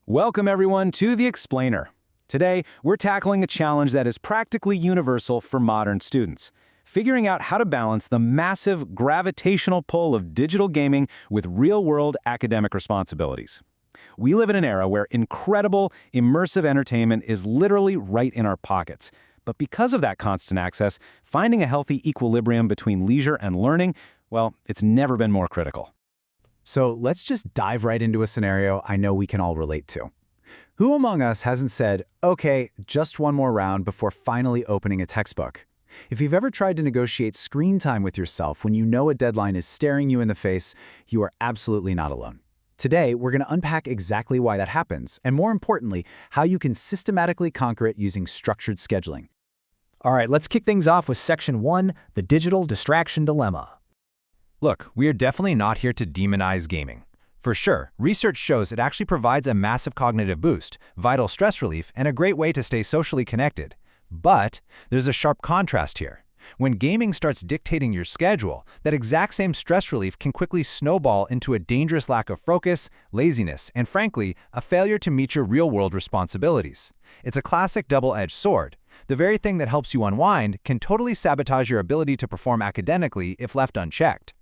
Welcome everyone to The Explainer. Today, we're tackling a challenge that is practically universal for modern students, figuring out how to balance the massive gravitational pull of digital gaming with real-world academic responsibilities. We live in an era where incredible, immersive entertainment is literally right in our pockets. But because of that constant access, finding a healthy equilibrium between leisure and learning, well, it's never been more critical. So let's just dive right into a scenario I know we can all relate to. Who among us hasn't said, okay, just one more round before finally opening a textbook? If you've ever tried to negotiate screen time with yourself when you know a deadline is staring you in the face, you are absolutely not alone. Today, we're going to unpack exactly why that happens, and more importantly, how you can systematically conquer it using structured scheduling. All right, let's kick things off with Section 1, the digital distraction dilemma. Look, we are definitely not here to demonize gaming. For sure, research shows it actually provides a massive cognitive boost, vital stress relief, and a great way to stay socially connected. But there's a sharp contrast here. When gaming starts dictating your schedule, that exact same stress relief can quickly snowball into a dangerous lack of focus, laziness, and frankly, a failure to meet your real-world responsibilities. It's a classic double-edged sword. The very thing that helps you unwind can totally sabotage your ability to perform academically if left unchecked.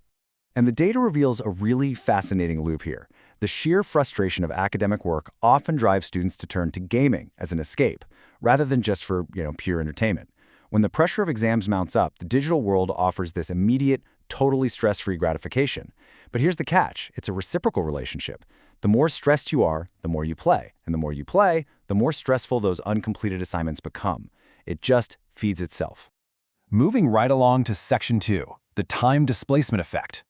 And the data reveals a really fascinating loop here. The sheer frustration of academic work often drives students to turn to gaming as an escape, rather than just for, pure entertainment. When the pressure of exams mounts up, the digital world offers this immediate, totally stress-free gratification. But here's the catch. It's a reciprocal relationship. The more stressed you are, the more you play. And the more you play, the more stressful those uncompleted assignments become. It just feeds itself. Moving right along to Section 2, the time displacement effect.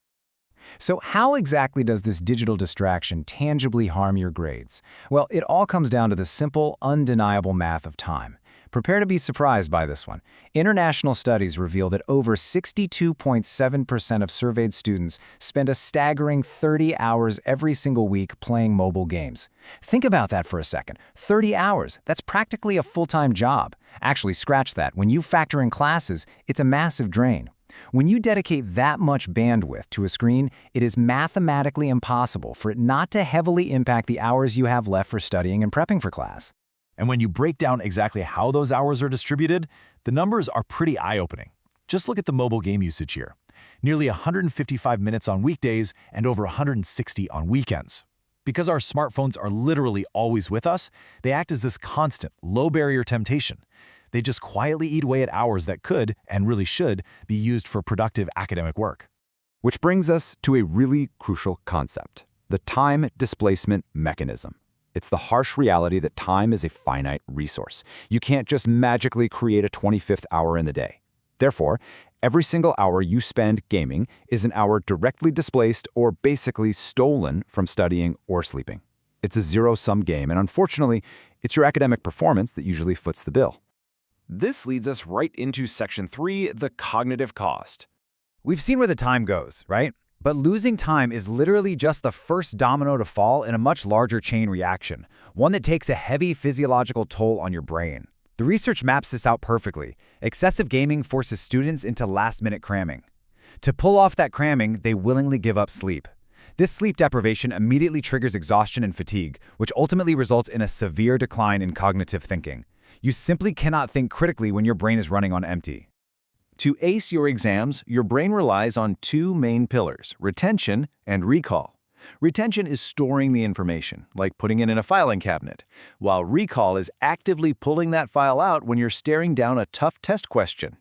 So how exactly does this digital distraction tangibly harm your grades? Well, it all comes down to the simple, undeniable math of time. Prepare to be surprised by this one. International studies reveal that over 62.7% of surveyed students spend a staggering 30 hours every single week playing mobile games. Think about that for a second. 30 hours, that's practically a full-time job. Actually, scratch that. When you factor in classes, it's a massive drain. When you dedicate that much bandwidth to a screen, it is mathematically impossible for it not to heavily impact the hours you have left for studying and prepping for class. And when you break down exactly how those hours are distributed, the numbers are pretty eye-opening. Just look at the mobile game usage here. Nearly 155 minutes on weekdays and over 160 on weekends. Because our smartphones are literally always with us, they act as this constant, low-barrier temptation. They just quietly eat away at hours that could, and really should, be used for productive academic work. Which brings us to a really crucial concept, the time displacement mechanism. It's the harsh reality that time is a finite resource. You can't just magically create a 25th hour in the day. Therefore, every single hour you spend gaming is an hour directly displaced or basically stolen from studying or sleeping. It's a zero-sum game, and unfortunately, it's your academic performance that usually foots the bill. This leads us right into Section 3, the cognitive cost. We've seen where the time goes, right? But losing time is literally just the first domino to fall in a much larger chain reaction, one that takes a heavy physiological toll on your brain. The research maps this out perfectly. Excessive gaming forces students into last-minute cramming. To pull off that cramming, they willingly give up sleep. This sleep deprivation immediately triggers exhaustion and fatigue, which ultimately results in a severe decline in cognitive thinking. You simply cannot think critically when your brain is running on empty. To ace your exams, your brain relies on two main pillars, retention and recall. Retention is storing the information, like putting it in a filing cabinet, while recall is actively pulling that file out when you're staring down a tough test question.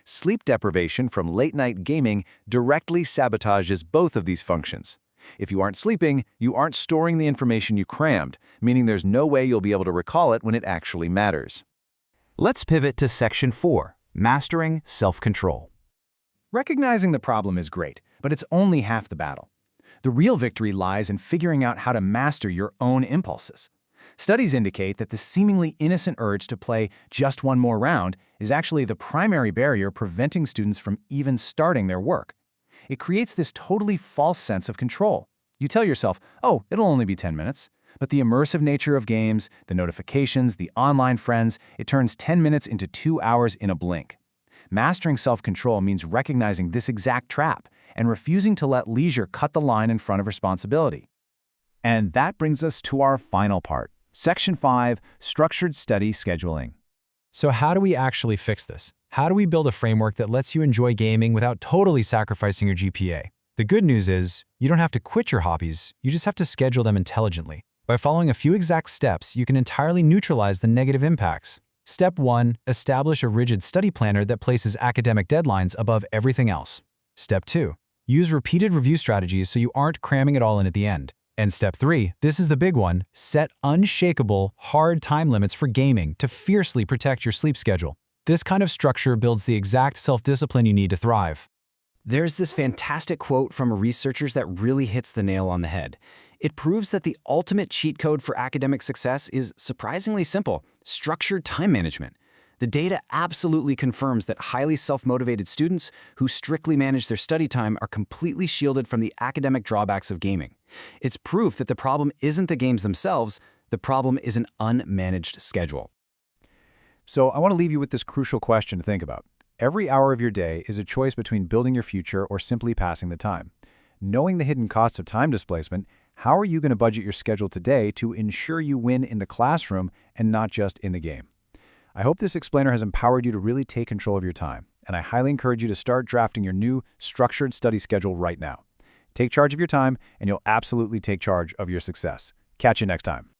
Sleep deprivation from late-night gaming directly sabotages both of these functions. If you aren't sleeping, you aren't storing the information you crammed, meaning there's no way you'll be able to recall it when it actually matters. Let's pivot to Section 4, mastering self-control. Recognizing the problem is great, but it's only half the battle. The real victory lies in figuring out how to master your own impulses. Studies indicate that the seemingly innocent urge to play just one more round is actually the primary barrier preventing students from even starting their work. It creates this totally false sense of control. You tell yourself, oh, it'll only be 10 minutes. But the immersive nature of games, the notifications, the online friends, it turns 10 minutes into 2 hours in a blink. Mastering self-control means recognizing this exact trap and refusing to let leisure cut the line in front of responsibility. And that brings us to our final part, Section 5, Structured Study Scheduling. So how do we actually fix this? How do we build a framework that lets you enjoy gaming without totally sacrificing your GPA? The good news is, you don't have to quit your hobbies, you just have to schedule them intelligently. By following a few exact steps, you can entirely neutralize the negative impacts. Step 1. Establish a rigid study planner that places academic deadlines above everything else. Step 2. Use repeated review strategies so you aren't cramming it all in at the end. And step 3, this is the big one, set unshakable, hard time limits for gaming to fiercely protect your sleep schedule. This kind of structure builds the exact self-discipline you need to thrive. There's this fantastic quote from researchers that really hits the nail on the head. It proves that the ultimate cheat code for academic success is surprisingly simple: structured time management. The data absolutely confirms that highly self-motivated students who strictly manage their study time are completely shielded from the academic drawbacks of gaming. It's proof that the problem isn't the games themselves, the problem is an unmanaged schedule. So I want to leave you with this crucial question to think about. Every hour of your day is a choice between building your future or simply passing the time. Knowing the hidden costs of time displacement, how are you going to budget your schedule today to ensure you win in the classroom and not just in the game? I hope this explainer has empowered you to really take control of your time, and I highly encourage you to start drafting your new structured study schedule right now. Take charge of your time, and you'll absolutely take charge of your success. Catch you next time.